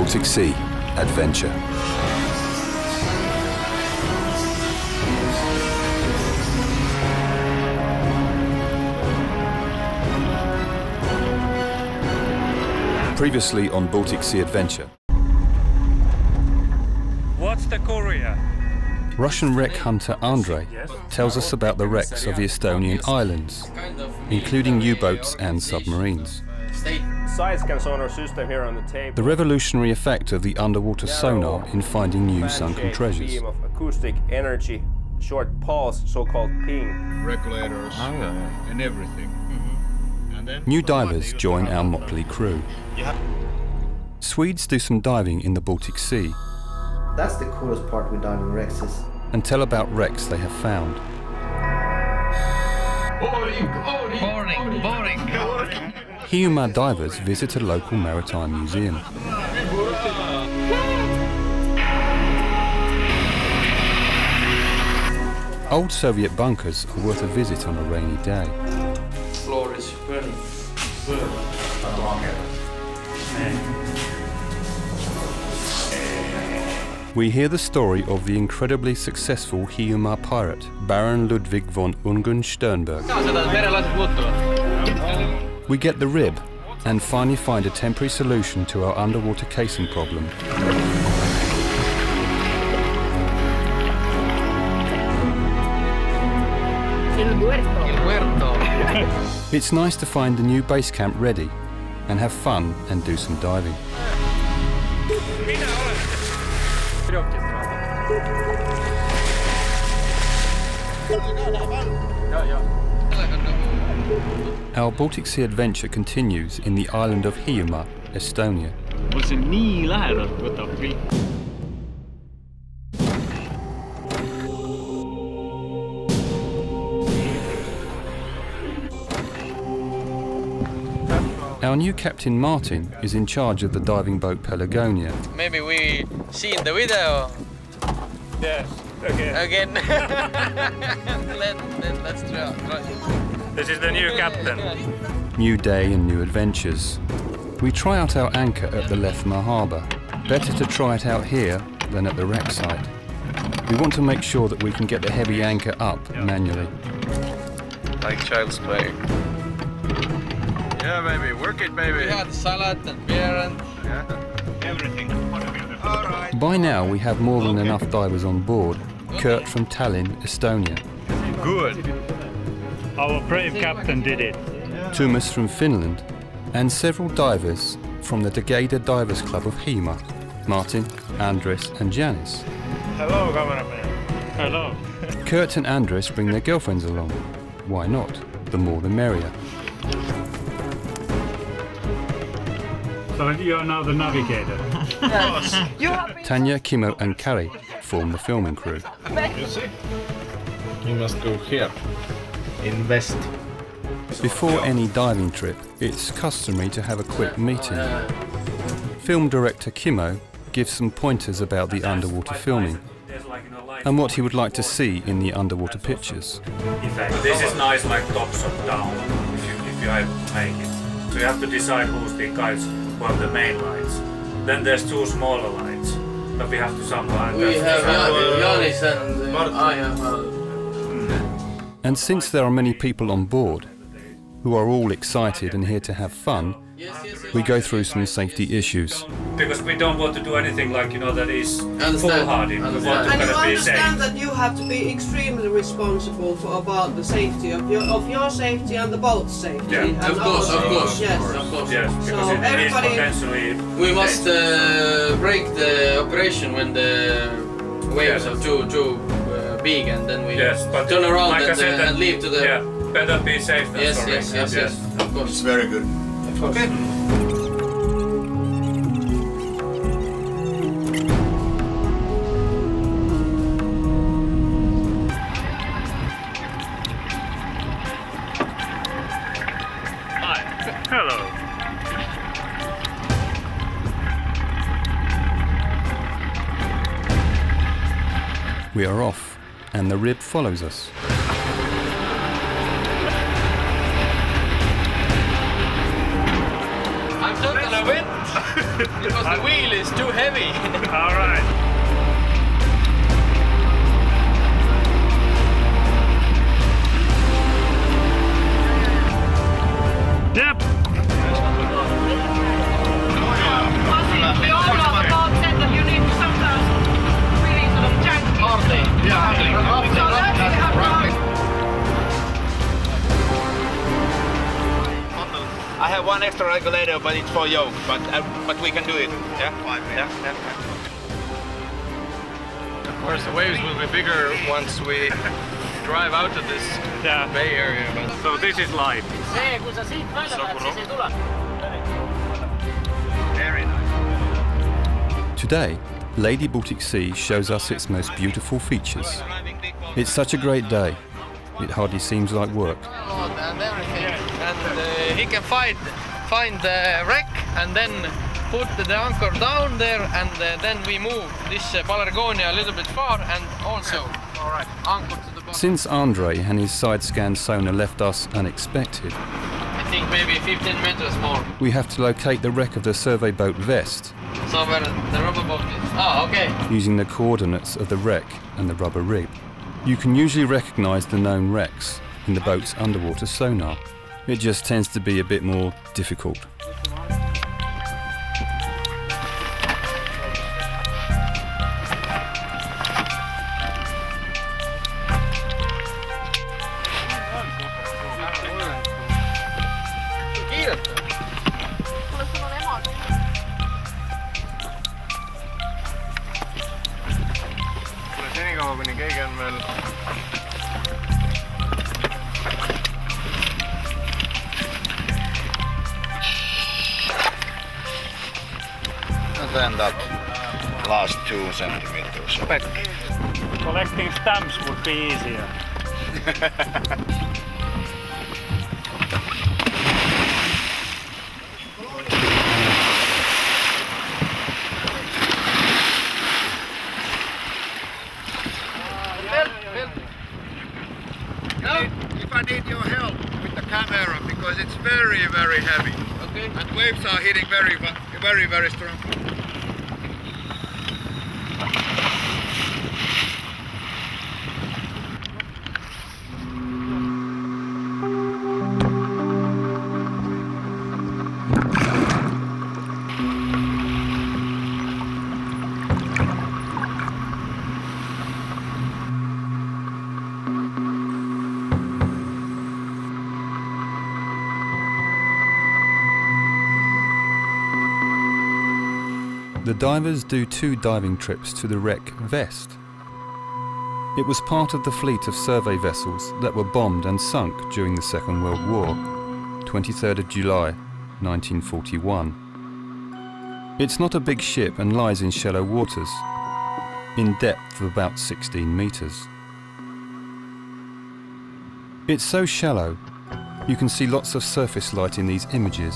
Baltic Sea adventure. Previously on Baltic Sea Adventure. What's the courier? Russian wreck hunter Andrei tells us about the wrecks of the Estonian islands, including U-boats and submarines. Side-scan sonar system here on the table. The revolutionary effect of the underwater sonar in finding new sunken treasures. Beam of acoustic energy, short pulse, so-called ping. Regulators and everything. And then New divers join our motley crew. Swedes do some diving in the Baltic Sea. That's the coolest part with diving wrecks is... And tell about wrecks they have found. boring. Hiiumaa divers visit a local maritime museum. Old Soviet bunkers are worth a visit on a rainy day. Floor is burning. We hear the story of the incredibly successful Hiiumaa pirate, Baron Ludwig von Ungern Sternberg. We get the rib and finally find a temporary solution to our underwater casing problem. It's nice to find the new base camp ready and have fun and do some diving. Our Baltic Sea adventure continues in the island of Hiiumaa, Estonia. Our new captain Martin is in charge of the diving boat Pelagonia. Maybe we see in the video. Yes, again. Let's try. This is the new captain. New day and new adventures. We try out our anchor at the Lethma harbour. Better to try it out here than at the wreck site. We want to make sure that we can get the heavy anchor up manually. Like child's play. yeah, baby, work it, baby. We had salad and beer and Everything. All right. By now we have more than enough divers on board. Kurt from Tallinn, Estonia. Good. Our brave captain did it. Tuomas from Finland, and several divers from the Degeda Divers Club of Hiiumaa. Martin, Andres and Janis. Hello, cameraman. Hello. Kurt and Andres bring their girlfriends along. Why not? The more the merrier. So you're now the navigator. Tanja, Kimmo and Kari form the filming crew. You see? You must go here. Invest. Before any diving trip, it's customary to have a quick meeting. Film director Kimmo gives some pointers about the underwater filming and what he would like to see in the underwater pictures. This is nice, like top shot down, if you make it. So you have to decide who's the guys who have the main lights. Then there's two smaller lights, but we have to somehow... we have Janis and I have... And since there are many people on board who are all excited and here to have fun, we go through some safety issues. Because we don't want to do anything like, that is Understand. foolhardy. We want to And you kind of be understand safe. that you have to be extremely responsible about the safety of your safety and the boat's safety. Yeah. And Of course. Yes. Of course. Yes, because So it is everybody- potentially... We must break the operation when the waves are too big, and then we but turn around like I and, said, and leave to the... Yeah, better be safe than sorry. Yes, of course. It's very good. Okay. Hello. We are off, and the rib follows us. I'm totally wet. Because the wheel is too heavy. All right. Yep. We all know about that you need to sometimes really sort of jack. I have one extra regulator, but it's for yoke. But we can do it. Yeah. Yeah. Of course, the waves will be bigger once we drive out of this bay area. But So this is life. Very nice. Today, Lady Baltic Sea shows us its most beautiful features. It's such a great day, it hardly seems like work. and everything, and he can find the wreck and then put the anchor down there, and then we move this Pelargonia a little bit far and also anchor to the bottom. Since Andre and his side-scan sonar left us unexpected, I think maybe 15 meters more. we have to locate the wreck of the survey boat Vest, So where the rubber boat is. Oh, okay. using the coordinates of the wreck and the rubber rig. You can usually recognise the known wrecks in the boat's underwater sonar. It just tends to be a bit more difficult. And then that last 2 centimeters back. Collecting stamps would be easier. If I need your help with the camera, because it's very, very heavy. Okay. And waves are hitting very, very strong. The divers do 2 diving trips to the wreck Vest. It was part of the fleet of survey vessels that were bombed and sunk during the Second World War, 23rd of July 1941. It's not a big ship and lies in shallow waters, in depth of about 16 meters. It's so shallow, you can see lots of surface light in these images,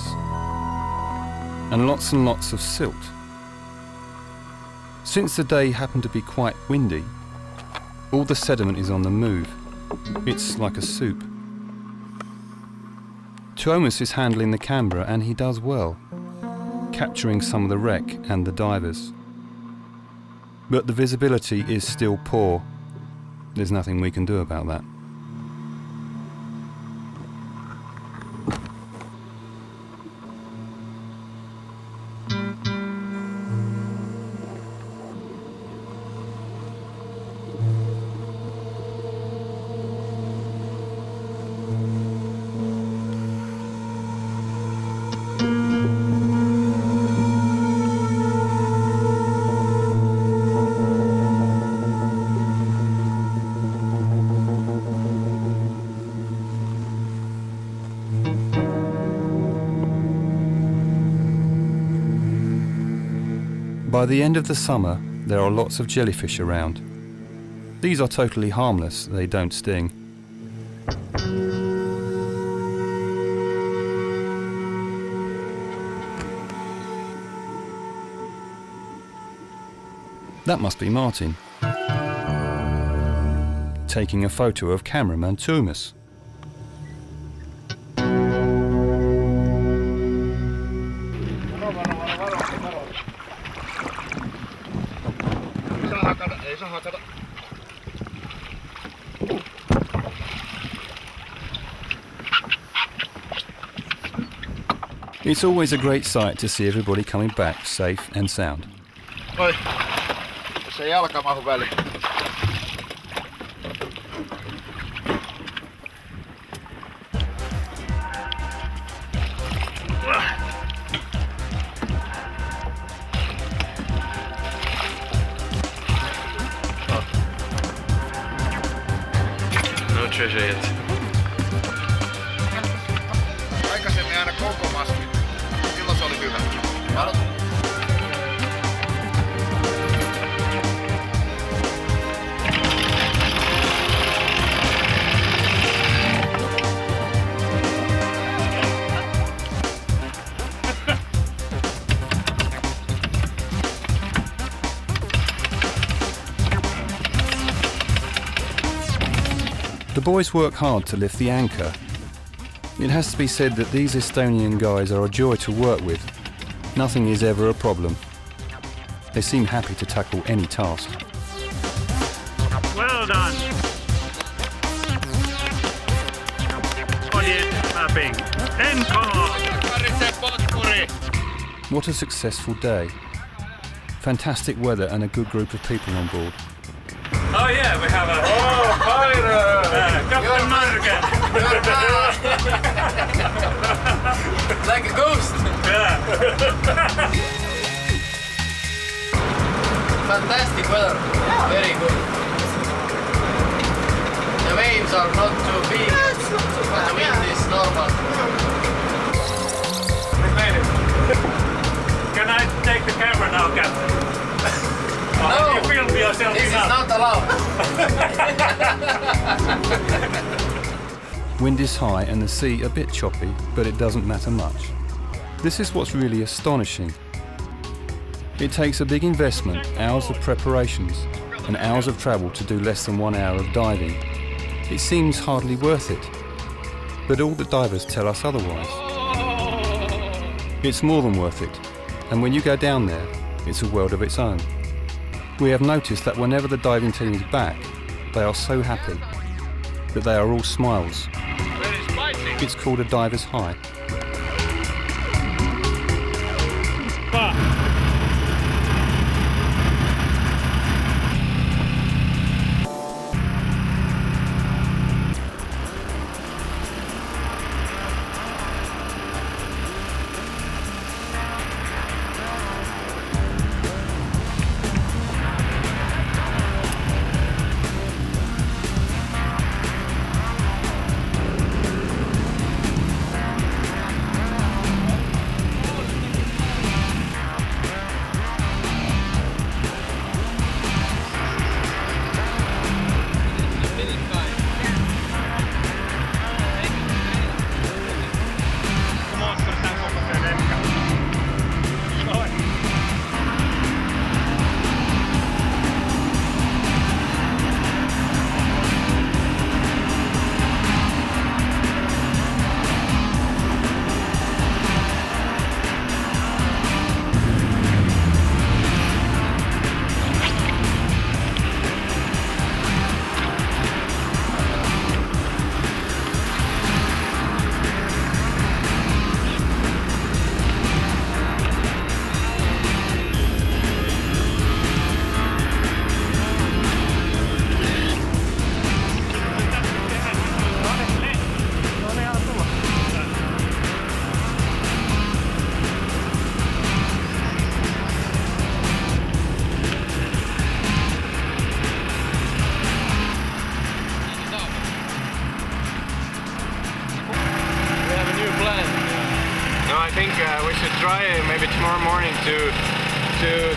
and lots of silt. Since the day happened to be quite windy, all the sediment is on the move. It's like a soup. Tuomas is handling the camera, and he does well, capturing some of the wreck and the divers. But the visibility is still poor. There's nothing we can do about that. By the end of the summer, there are lots of jellyfish around. These are totally harmless, they don't sting. That must be Martin, taking a photo of cameraman Tuomas. It's always a great sight to see everybody coming back safe and sound. Oi, se jalka mahu väliin. No treasure yet. Aikaisemmin aina koko maski. Silloin se oli hyvä. The boys work hard to lift the anchor. It has to be said that these Estonian guys are a joy to work with. Nothing is ever a problem. They seem happy to tackle any task. Well done. Audience mapping. Encore. What a successful day. Fantastic weather and a good group of people on board. Oh yeah, we have a... Oh, Captain Morgan! Like a ghost! Yeah. Fantastic weather. Very good. The waves are not too big. It's not too But the bad. wind is normal. We made it. Can I take the camera now, Captain? No, you film yourself this is enough. not allowed. Wind is high and the sea a bit choppy, but it doesn't matter much. This is what's really astonishing. It takes a big investment, hours of preparations, and hours of travel to do less than 1 hour of diving. It seems hardly worth it, but all the divers tell us otherwise. It's more than worth it, and when you go down there, it's a world of its own. We have noticed that whenever the diving team is back, they are so happy that they are all smiles. It's called a diver's high. I think we should try maybe tomorrow morning to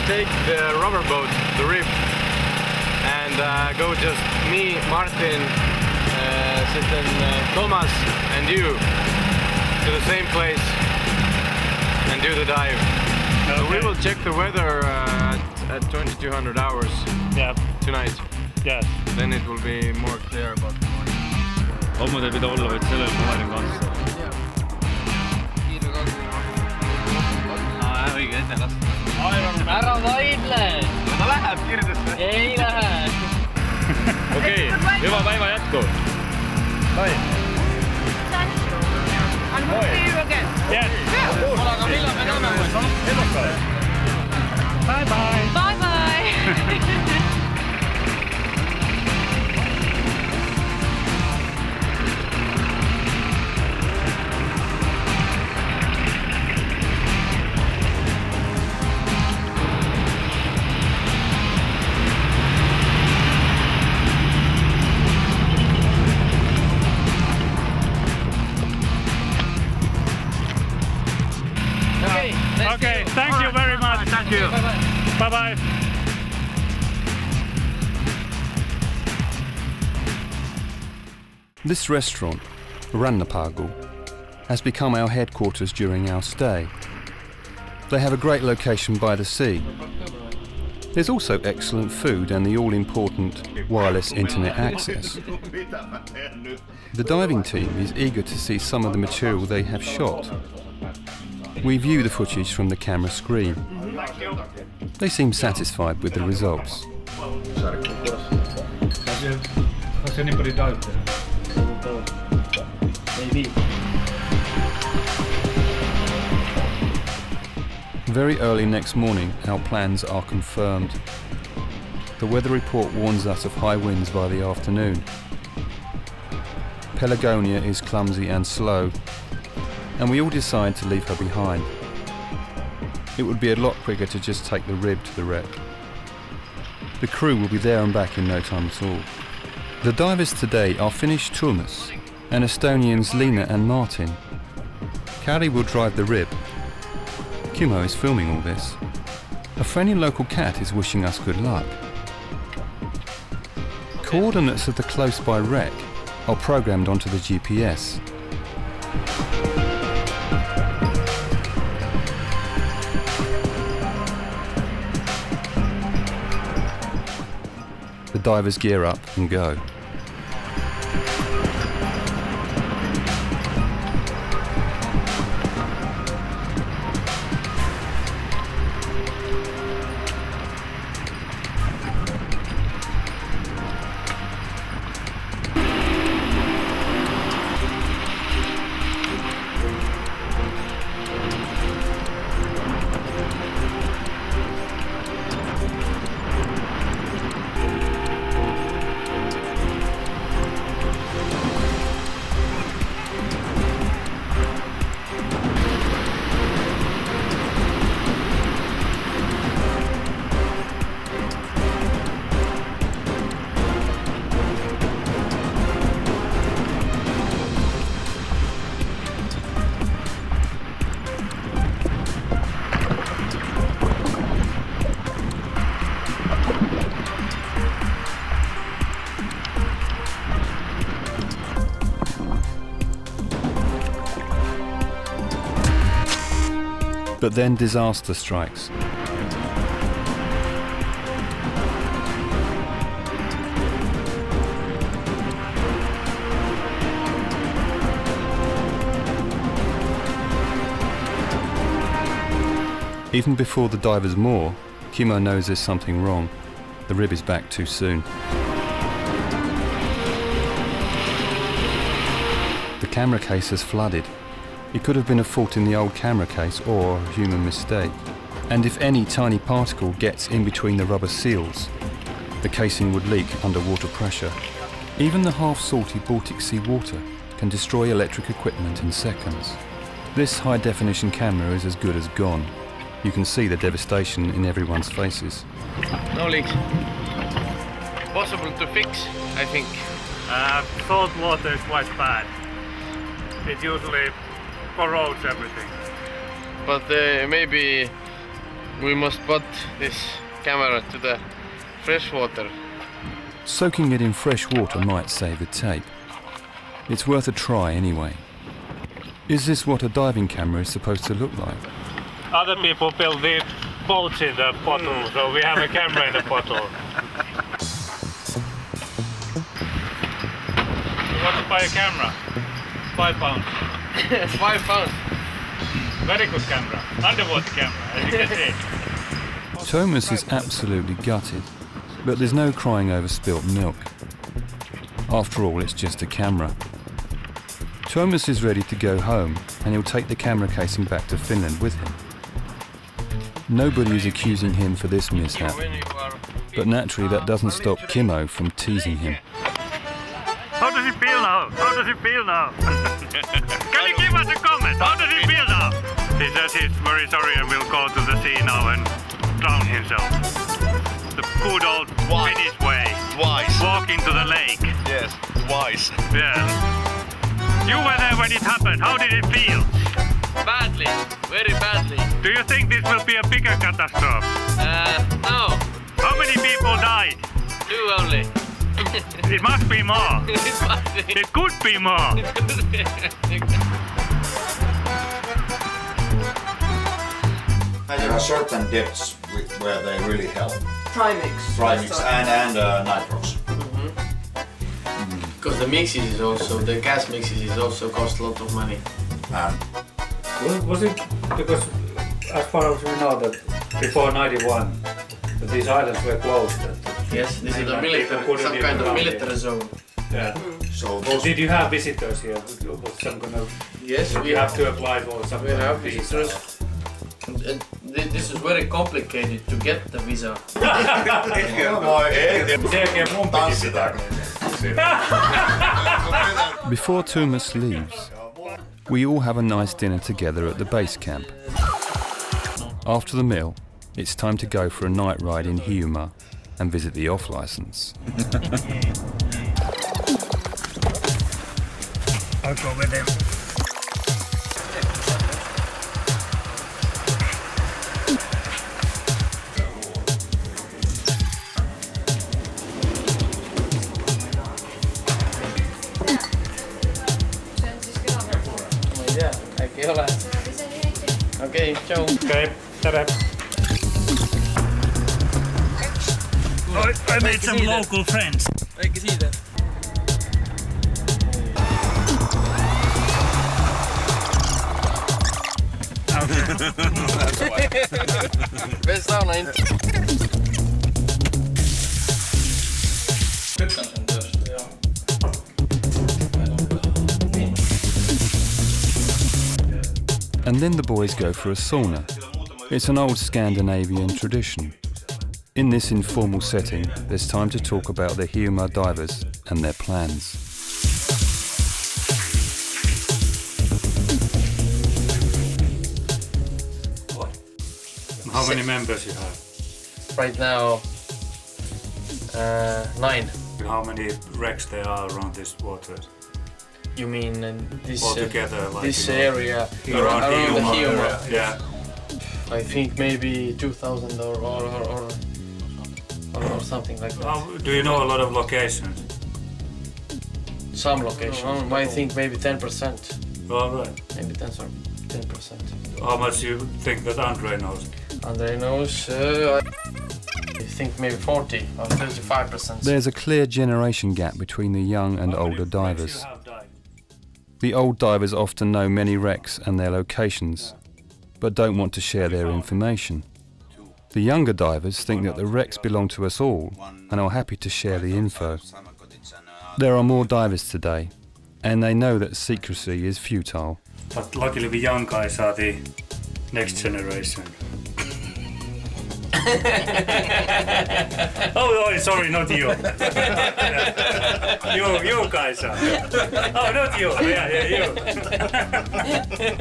take the rubber boat, the reef, and go just me, Martin, sitten Thomas and you to the same place and do the dive. Okay. So we will check the weather at 2200 hours tonight. Yes. Then it will be more clear about the morning. Hommud ei pida olla vaid sellel paberin kanssa. Õige, ette lasta. Ära vaidle! Ta läheb kirdesse. Ei lähe. Okei, hyvä päivä jätku. And we'll see you again. Yes. Yeah. Bye-bye. Bye-bye. Okay, thank you very much. Thank you. Bye-bye. This restaurant, Rannapagu, has become our headquarters during our stay. They have a great location by the sea. There's also excellent food and the all-important wireless internet access. The diving team is eager to see some of the material they have shot. We view the footage from the camera screen. They seem satisfied with the results. Has anybody dived there? Maybe. Very early next morning, our plans are confirmed. The weather report warns us of high winds by the afternoon. Pelagonia is clumsy and slow, and we all decide to leave her behind. It would be a lot quicker to just take the rib to the wreck. The crew will be there and back in no time at all. The divers today are Finnish Tuomas and Estonians Lina and Martin. Kari will drive the rib. Kimmo is filming all this. A friendly local cat is wishing us good luck. Coordinates of the close-by wreck are programmed onto the GPS. The divers gear up and go. But then disaster strikes. Even before the divers moor, Kimmo knows there's something wrong. The rib is back too soon. The camera case has flooded. It could have been a fault in the old camera case or a human mistake. And if any tiny particle gets in between the rubber seals, the casing would leak under water pressure. Even the half-salty Baltic Sea water can destroy electric equipment in seconds. This high-definition camera is as good as gone. You can see the devastation in everyone's faces. No leaks. Possible to fix, I think. Salt water is quite bad. It usually corrodes everything. But maybe we must put this camera to the fresh water. Soaking it in fresh water might save the tape. It's worth a try anyway. Is this what a diving camera is supposed to look like? Other people build the boats in the bottle, so we have a camera in the bottle. You want to buy a camera? £5. £5. Very good camera. Underwater camera, as you can see. Thomas is absolutely gutted, but there's no crying over spilt milk. After all, it's just a camera. Thomas is ready to go home, and he'll take the camera casing back to Finland with him. Nobody is accusing him for this mishap, but naturally that doesn't stop Kimmo from teasing him. How does it feel now? How does it feel now? Can you give us a comment? How does it feel now? He says he's very sorry and will go to the sea now and drown himself. The good old Finnish way. Wise. Walk into the lake. Yes, wise. Yeah. You were there when it happened. How did it feel? Badly, very badly. Do you think this will be a bigger catastrophe? No. How many people died? 2 only. It must be more. It could be more. There are certain depths where they really help. Trimix. Trimix and nitrox. Because the mixes is also, the gas mixes is also cost a lot of money. Was it because, as far as we know, that before '91, that these islands were closed? Yes, this is a military, some kind of military zone. Yeah. So did you have visitors here? Was some kind of? Yes, we have to apply for some. We have visitors. This is very complicated to get the visa. Before Tuomas leaves, we all have a nice dinner together at the base camp. After the meal, it's time to go for a night ride in Hiiumaa and visit the off-licence. I'll go with him. Okay, ciao. Okay, ta-da. I made some local friends. Väike siide. Best sauna in. And then the boys go for a sauna. It's an old Scandinavian tradition. In this informal setting, there's time to talk about the Hiiumaa divers and their plans. How many members you have? Right now, 9. How many wrecks there are around this water? You mean this altogether, like, this you know, area around the Hiiumaa? Yeah. I think maybe 2,000 or something like that. Do you know a lot of locations? Some locations. I think maybe 10%. All right. Maybe 10%. How much you think that Andre knows? Andre knows. I think maybe 40 or 35%. There's a clear generation gap between the young and older divers. The old divers often know many wrecks and their locations, but don't want to share their information. The younger divers think that the wrecks belong to us all and are happy to share the info. There are more divers today, and they know that secrecy is futile. But luckily the young guys are the next generation. oh, sorry, not you. you guys are. Oh, not you. Yeah, you.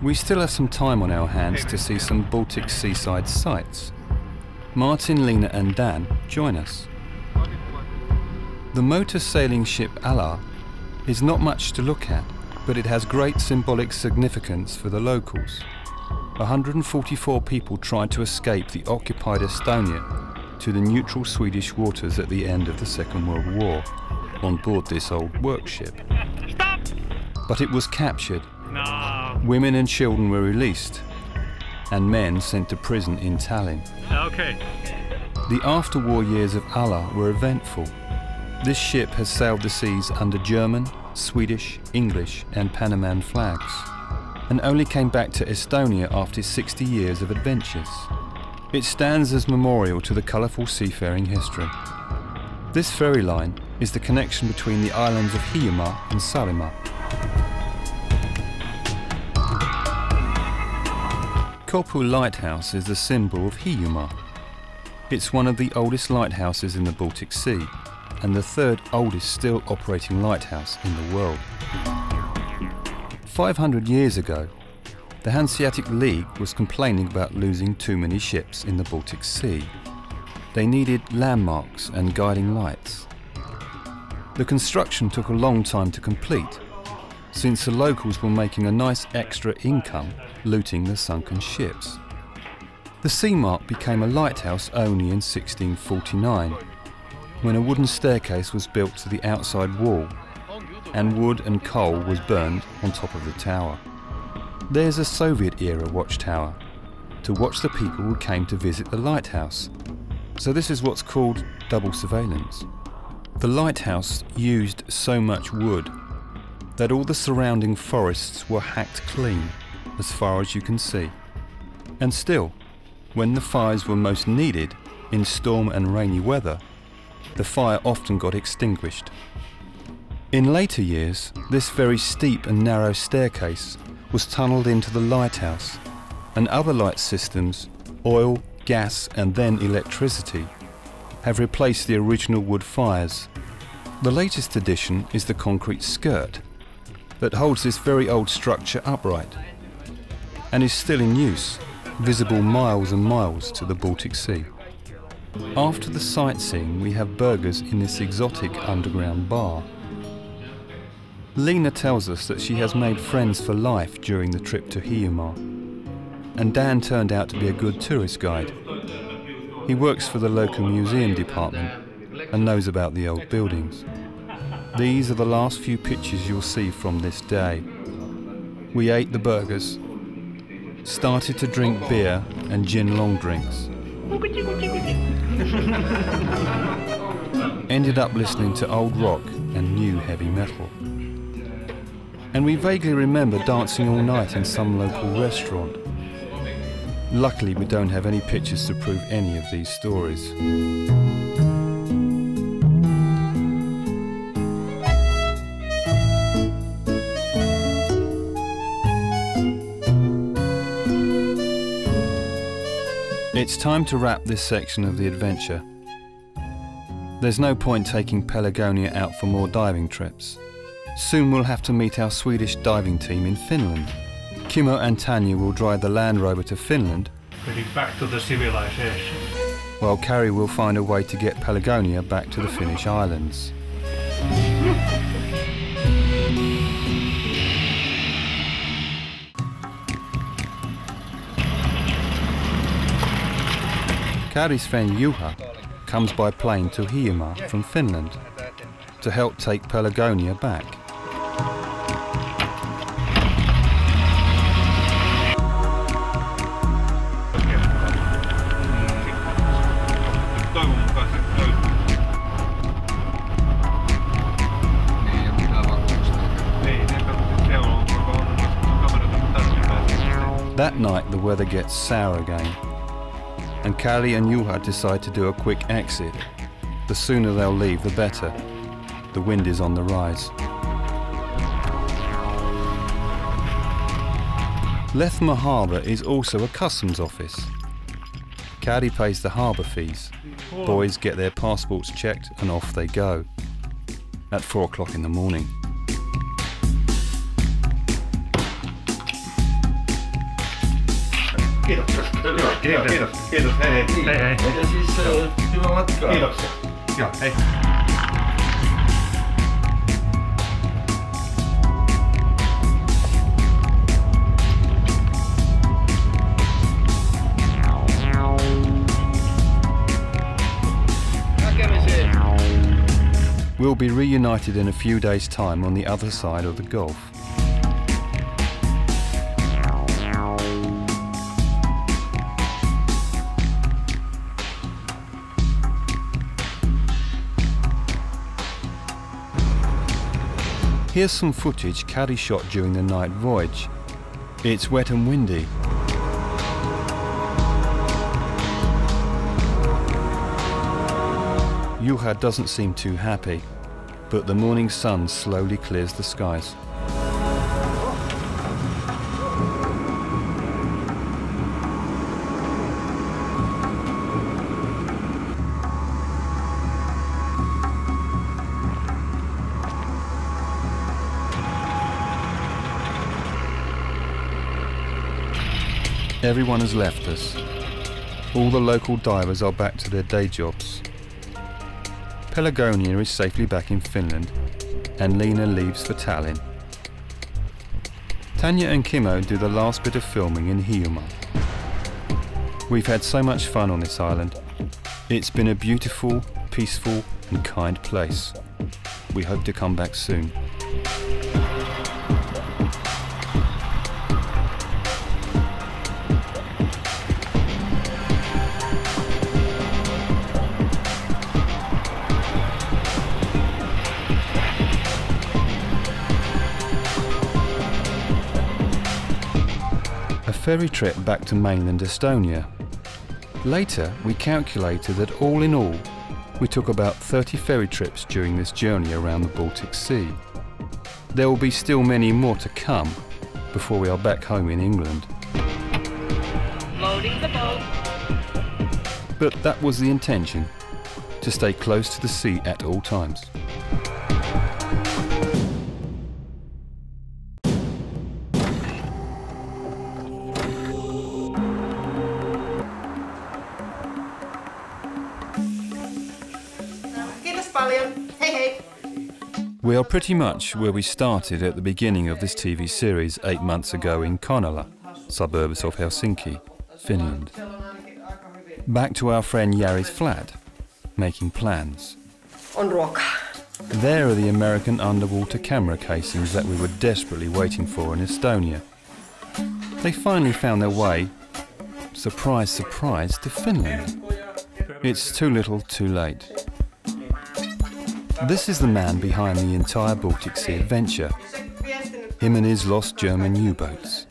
We still have some time on our hands to see some Baltic seaside sights. Martin, Lena and Dan join us. The motor sailing ship Ala is not much to look at, but it has great symbolic significance for the locals. 144 people tried to escape the occupied Estonia to the neutral Swedish waters at the end of the Second World War on board this old workship. Stop! But it was captured. No. Women and children were released, and men sent to prison in Tallinn. Okay. The after-war years of Ala were eventful. This ship has sailed the seas under German, Swedish, English and Panamanian flags, and only came back to Estonia after 60 years of adventures. It stands as memorial to the colourful seafaring history. This ferry line is the connection between the islands of Hiiumaa and Saaremaa. Kopu Lighthouse is the symbol of Hiiumaa. It's one of the oldest lighthouses in the Baltic Sea and the third oldest still operating lighthouse in the world. 500 years ago, the Hanseatic League was complaining about losing too many ships in the Baltic Sea. They needed landmarks and guiding lights. The construction took a long time to complete, since the locals were making a nice extra income looting the sunken ships. The Sea Mark became a lighthouse only in 1649, when a wooden staircase was built to the outside wall and wood and coal was burned on top of the tower. There's a Soviet-era watchtower to watch the people who came to visit the lighthouse. So this is what's called double surveillance. The lighthouse used so much wood that all the surrounding forests were hacked clean as far as you can see. And still, when the fires were most needed, in storm and rainy weather, the fire often got extinguished. In later years, this very steep and narrow staircase was tunnelled into the lighthouse, and other light systems, oil, gas and then electricity, have replaced the original wood fires. The latest addition is the concrete skirt that holds this very old structure upright and is still in use, visible miles and miles to the Baltic Sea. After the sightseeing, we have burgers in this exotic underground bar. Lena tells us that she has made friends for life during the trip to Hiiumaa, and Dan turned out to be a good tourist guide. He works for the local museum department and knows about the old buildings. These are the last few pictures you'll see from this day. We ate the burgers, started to drink beer and gin long drinks, ended up listening to old rock and new heavy metal. And we vaguely remember dancing all night in some local restaurant. Luckily, we don't have any pictures to prove any of these stories. It's time to wrap this section of the adventure. There's no point taking Pelagonia out for more diving trips. Soon we'll have to meet our Swedish diving team in Finland. Kimmo and Tanja will drive the Land Rover to Finland, Getting back to the civilization. while Kari will find a way to get Pelagonia back to the Finnish islands. Kari's friend Juha comes by plane to Hiiumaa from Finland to help take Pelagonia back. That night the weather gets sour again, and Kari and Juha decide to do a quick exit. The sooner they'll leave, the better. The wind is on the rise. Lethma Harbour is also a customs office. Kari pays the harbour fees. Boys get their passports checked and off they go. At 4 o'clock in the morning. Kiitos. Hei. Ja siis hyvää matkaa. Kiitoksia. Joo, hei. We'll be reunited in a few days' time on the other side of the Gulf. Here's some footage Kari shot during the night voyage. It's wet and windy. Juha doesn't seem too happy, but the morning sun slowly clears the skies. Everyone has left us. All the local divers are back to their day jobs. Pelagonia is safely back in Finland, and Lena leaves for Tallinn. Tanja and Kimmo do the last bit of filming in Hiiumaa. We've had so much fun on this island. It's been a beautiful, peaceful and kind place. We hope to come back soon. A ferry trip back to mainland Estonia. Later, we calculated that all in all, we took about 30 ferry trips during this journey around the Baltic Sea. There will be still many more to come before we are back home in England. Loading the boat. But that was the intention, to stay close to the sea at all times. We are pretty much where we started at the beginning of this TV series 8 months ago in Karnala, suburbs of Helsinki, Finland. Back to our friend Jari's flat, making plans. On ruokaa. There are the American underwater camera casings that we were desperately waiting for in Estonia. They finally found their way, surprise, surprise, to Finland. It's too little, too late. This is the man behind the entire Baltic Sea adventure. Him and his lost German U-boats.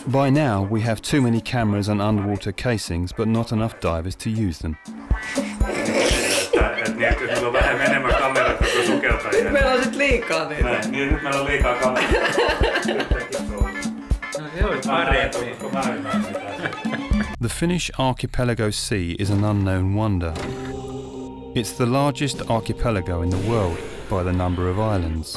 By now we have too many cameras and underwater casings, but not enough divers to use them. The Finnish archipelago sea is an unknown wonder. It's the largest archipelago in the world by the number of islands.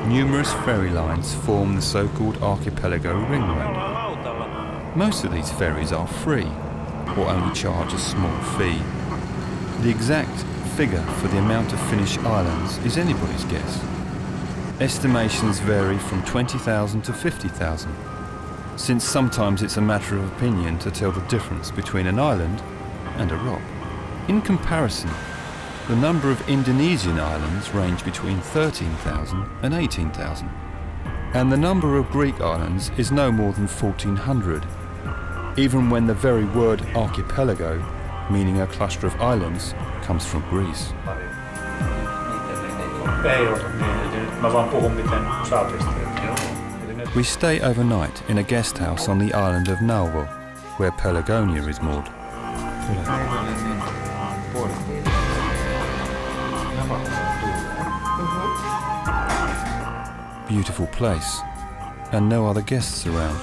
Numerous ferry lines form the so-called archipelago ring road. Most of these ferries are free, or only charge a small fee. The exact figure for the amount of Finnish islands is anybody's guess. Estimations vary from 20,000 to 50,000. Since sometimes it's a matter of opinion to tell the difference between an island and a rock. In comparison, the number of Indonesian islands range between 13,000 and 18,000. And the number of Greek islands is no more than 1,400, even when the very word archipelago, meaning a cluster of islands, comes from Greece. We stay overnight in a guest house on the island of Nauru, where Pelagonia is moored. Beautiful place, and no other guests around.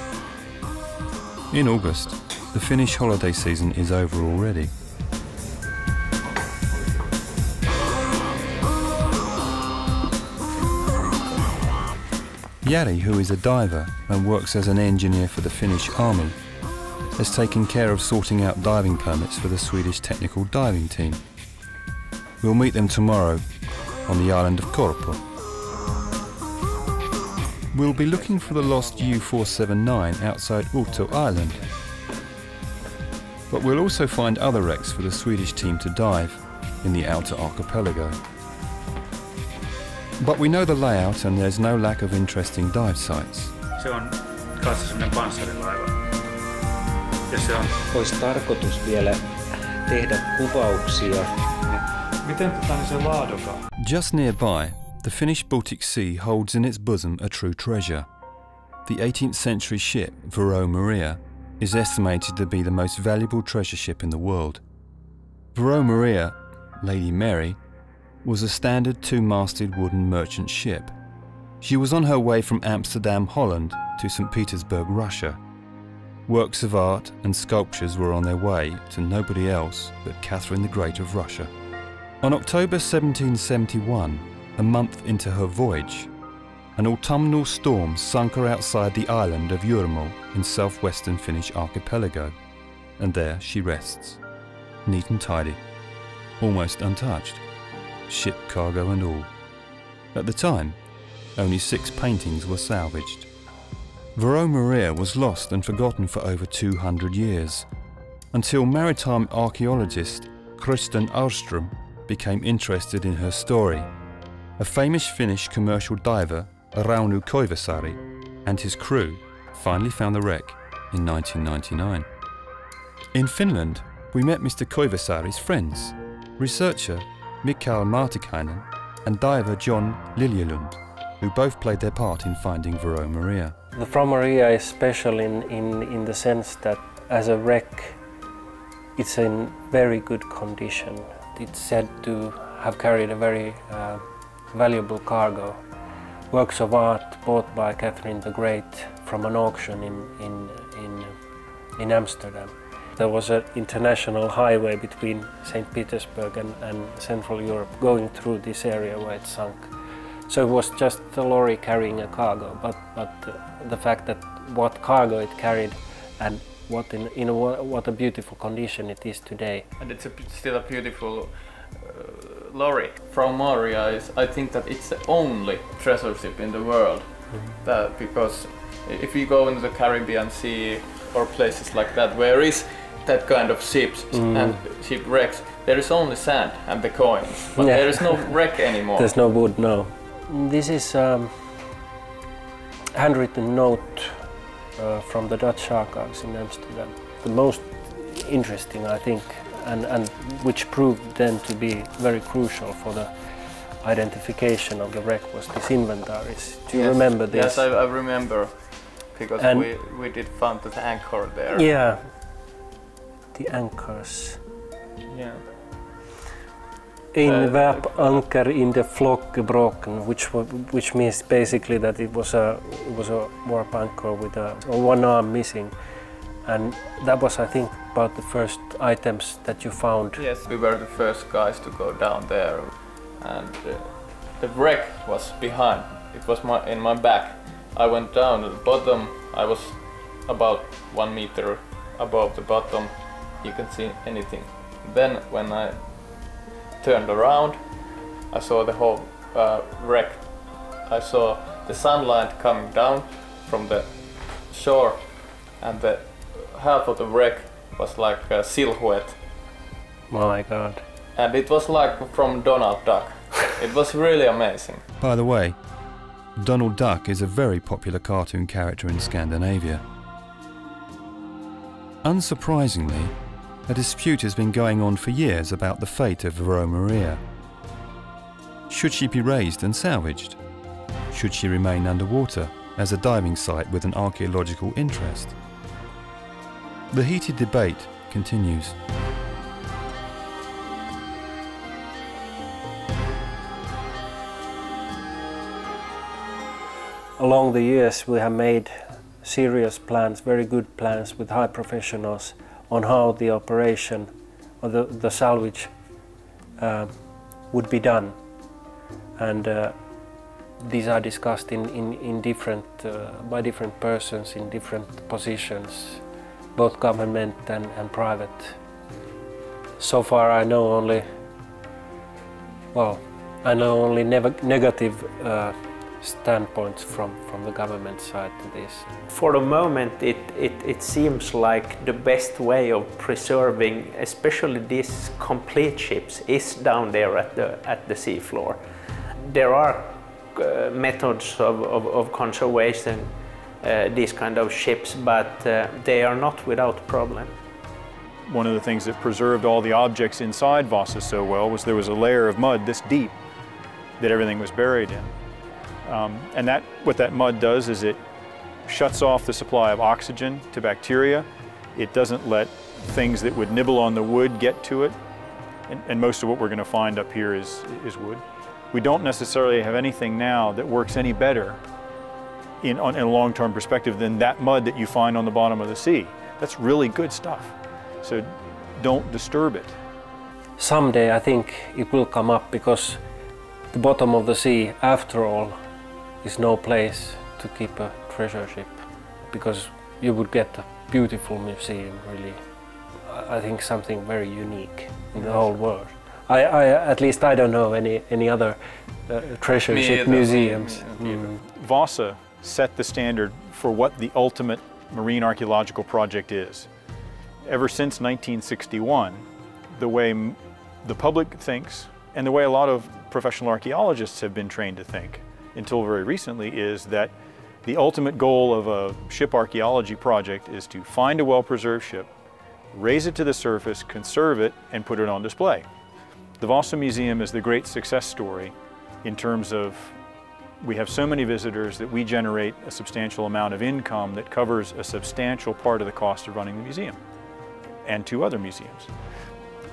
In August, the Finnish holiday season is over already. Jari, who is a diver and works as an engineer for the Finnish army, has taken care of sorting out diving permits for the Swedish technical diving team. We'll meet them tomorrow on the island of Korpo. We'll be looking for the lost U-479 outside Uto Island. But we'll also find other wrecks for the Swedish team to dive in the outer archipelago. But we know the layout and there's no lack of interesting dive sites. Se on kanssa semmoinen panssarilaiva. Ja se on... Olisi tarkoitus vielä tehdä kuvauksia. Miten se laadukaan? Just nearby, the Finnish Baltic Sea holds in its bosom a true treasure. The 18th century ship WWII is estimated to be the most valuable treasure ship in the world. WWII, Lady Mary, was a standard two-masted wooden merchant ship. She was on her way from Amsterdam, Holland to St. Petersburg, Russia. Works of art and sculptures were on their way to nobody else but Catherine the Great of Russia. On October 1771, a month into her voyage, An autumnal storm sunk her outside the island of Jurmo in southwestern Finnish archipelago, and there she rests, neat and tidy, almost untouched, ship cargo and all. At the time, only 6 paintings were salvaged. WWII was lost and forgotten for over 200 years, until maritime archeologist Kristen Ahlström became interested in her story. A famous Finnish commercial diver, Rauno Koivusaari, and his crew finally found the wreck in 1999. In Finland, we met Mr. Koivusaari's friends, researcher Mikael Martikainen and diver John Liljelund, who both played their part in finding WWII. The WWII is special in the sense that as a wreck it's in very good condition. It's said to have carried a very valuable cargo. Works of art bought by Catherine the Great from an auction in Amsterdam. There was an international highway between St. Petersburg and Central Europe going through this area where it sunk. So it was just a lorry carrying a cargo, but the fact that what cargo it carried and what a beautiful condition it is today. And it's still a beautiful lorry. From Moria, I think that it's the only treasure ship in the world. That because if you go into the Caribbean Sea or places like that, where is that kind of ships and shipwrecks, there is only sand and the coins, but there is no wreck anymore. There's no wood, no. This is a handwritten note from the Dutch archives in Amsterdam. The most interesting, I think, and which proved then to be very crucial for the identification of the wreck, was these inventories. Do you remember this? Yes, I remember, because we did find the anchor there. Yeah, the anchors. Yeah. In Vap anchor in the flock broken, which means basically that it was a warp anchor with one arm missing, and that was, I think, about the first items that you found. Yes, we were the first guys to go down there, and the wreck was behind. It was in my back. I went down to the bottom. I was about 1 meter above the bottom. You can see anything. Then when I turned around, I saw the whole wreck. I saw the sunlight coming down from the shore, and the half of the wreck was like a silhouette. Oh my God. And it was like from Donald Duck. It was really amazing. By the way, Donald Duck is a very popular cartoon character in Scandinavia. Unsurprisingly, a dispute has been going on for years about the fate of WWII. Should she be raised and salvaged? Should she remain underwater as a diving site with an archaeological interest? The heated debate continues. Along the years we have made serious plans, very good plans with high professionals on how the operation or the salvage would be done, and these are discussed in different by different persons in different positions, both government and private. So far I know only negative standpoints from the government side to this. For the moment it seems like the best way of preserving especially these complete ships is down there at the seafloor. There are methods of conservation these kind of ships, but they are not without problem. One of the things that preserved all the objects inside Vasa so well was there was a layer of mud this deep that everything was buried in. And what that mud does is it shuts off the supply of oxygen to bacteria. It doesn't let things that would nibble on the wood get to it. And most of what we're going to find up here is wood. We don't necessarily have anything now that works any better in a long-term perspective than that mud that you find on the bottom of the sea. That's really good stuff. So don't disturb it. Someday I think it will come up, because the bottom of the sea, after all, is no place to keep a treasure ship, because you would get a beautiful museum, really. I think something very unique in the whole world. At least I don't know any other treasure ship museums. Vasa set the standard for what the ultimate marine archaeological project is. Ever since 1961, the way the public thinks and the way a lot of professional archaeologists have been trained to think until very recently is that the ultimate goal of a ship archaeology project is to find a well-preserved ship, raise it to the surface, conserve it, and put it on display. The Vasa Museum is the great success story in terms of we have so many visitors that we generate a substantial amount of income that covers a substantial part of the cost of running the museum and 2 other museums.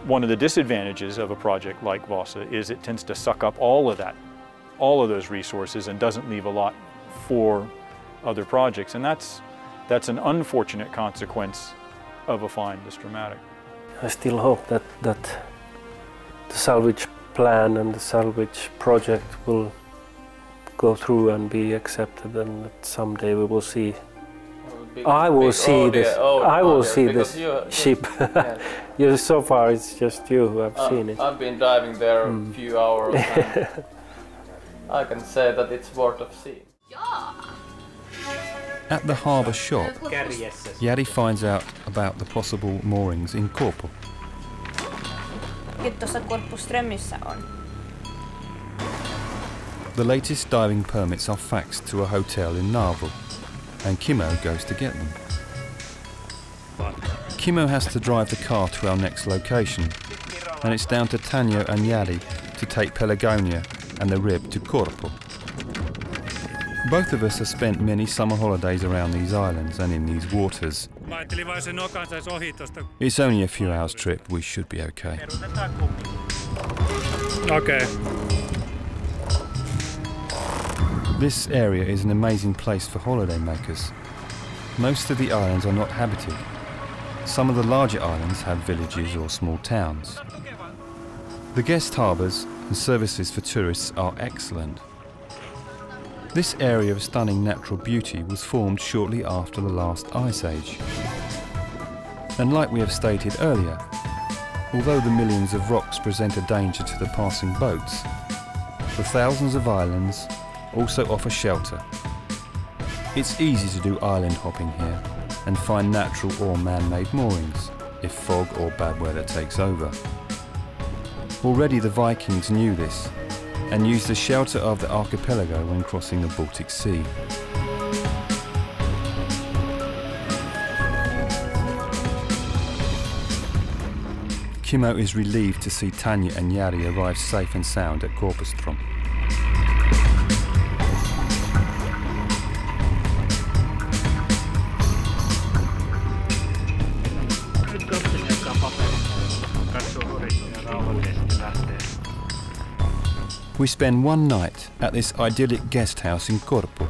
One of the disadvantages of a project like Vasa is it tends to suck up all of those resources and doesn't leave a lot for other projects, and that's an unfortunate consequence of a find this dramatic. I still hope that the salvage plan and the salvage project will go through and be accepted, and that someday we will see. I will see this ship. Yeah. So far it's just you who have seen it. I've been diving there a few hours. I can say that it's worth of seeing. At the harbour shop, Jari finds out about the possible moorings in Korpo. The latest diving permits are faxed to a hotel in Narvo, and Kimmo goes to get them. Kimmo has to drive the car to our next location, and it's down to Tanja and Jari to take Pelagonia and the Rib to Korpo. Both of us have spent many summer holidays around these islands and in these waters. It's only a few hours trip, we should be okay. Okay. This area is an amazing place for holiday makers. Most of the islands are not habited. Some of the larger islands have villages or small towns. The guest harbours and services for tourists are excellent. This area of stunning natural beauty was formed shortly after the last ice age. And like we have stated earlier, although the millions of rocks present a danger to the passing boats, the thousands of islands also offer shelter. It's easy to do island hopping here and find natural or man-made moorings if fog or bad weather takes over. Already the Vikings knew this and used the shelter of the archipelago when crossing the Baltic Sea. Kimmo is relieved to see Tanja and Jari arrive safe and sound at Korpostrom. We spend one night at this idyllic guest house in Korpo.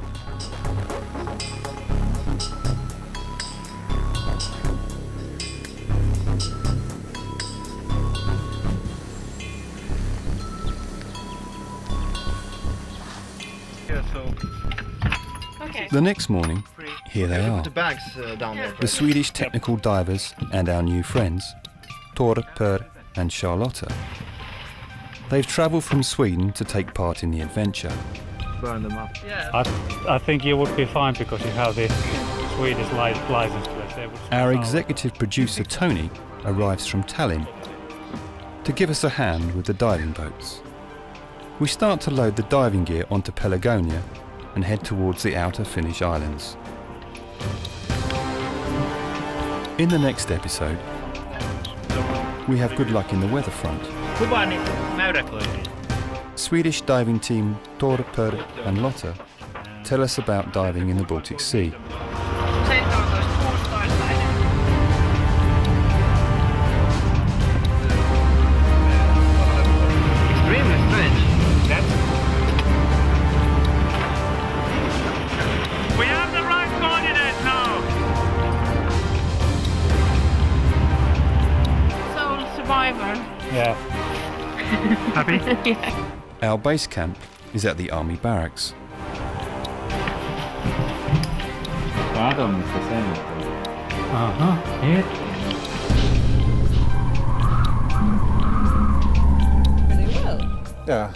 The next morning, here they are, the Swedish technical divers and our new friends, Tor, Per and Charlotta. They've travelled from Sweden to take part in the adventure. Burn them up. Yeah. I think you would be fine because you have the Swedish license plate. Our executive producer Tony arrives from Tallinn to give us a hand with the diving boats. We start to load the diving gear onto Pelagonia and head towards the outer Finnish islands. In the next episode, we have good luck in the weather front. Swedish diving team Tor, Per and Lotta tell us about diving in the Baltic Sea. Extremely strange. We have the right coordinates now! Sole survivor. Yeah. Happy? Yeah. Our base camp is at the army barracks. Kato, missä se nyt oli. Aha, hetki. Yeah.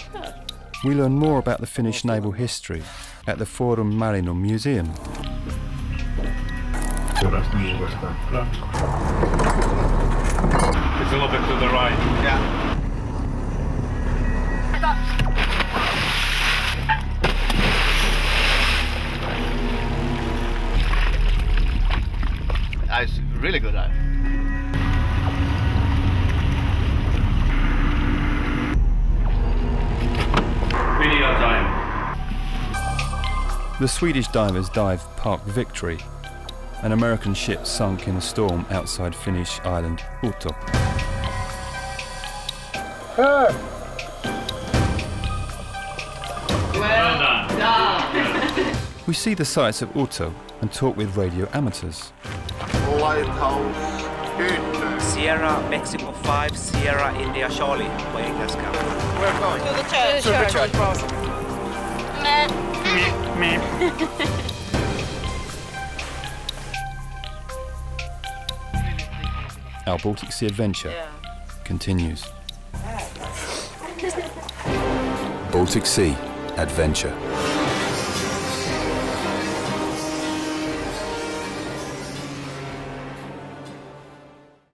We learn more about the Finnish naval history at the Forum Marinum Museum. It's a little bit to the right. Yeah. It's really good eye. Video time. The Swedish divers dive Park Victory, an American ship sunk in a storm outside Finnish island Utö. Well done. We see the sights of Utö and talk with radio amateurs. Lighthouse. Sierra Mexico 5, Sierra India Charlie, playing as captain. We're going to the church. To the church. Our Baltic Sea adventure continues. Baltic Sea Adventure.